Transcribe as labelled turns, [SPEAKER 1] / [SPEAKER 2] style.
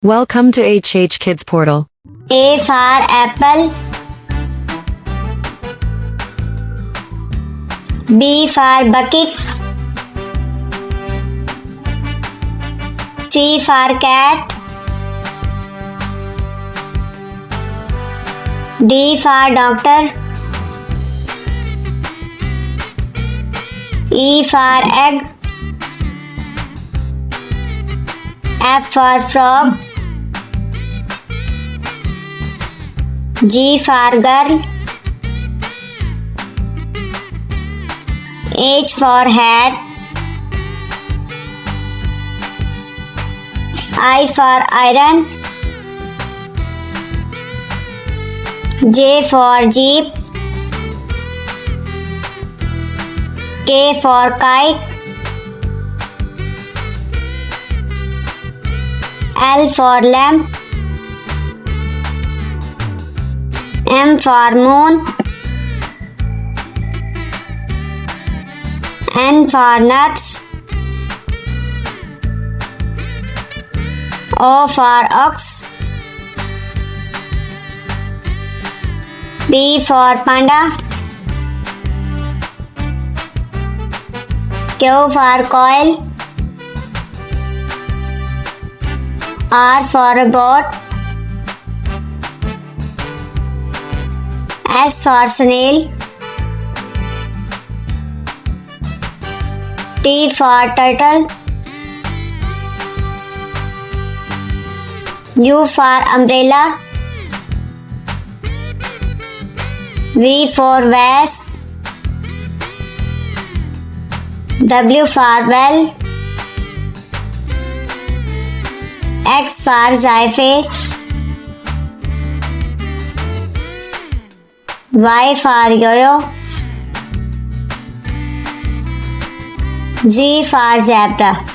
[SPEAKER 1] Welcome to HH Kids Portal.
[SPEAKER 2] A for apple. B for bucket. C for cat. D for doctor. E for egg. F for frog. G for girl. H for hat. I for iron. J for jeep. K for kite. L for lamp. M for moon. N for nuts. O for ox. P for panda. Q for coil. R for robot. S for snail. T for turtle. U for umbrella. V for vase. W for well. X for xyphase. Y for yo-yo. Z for zebra.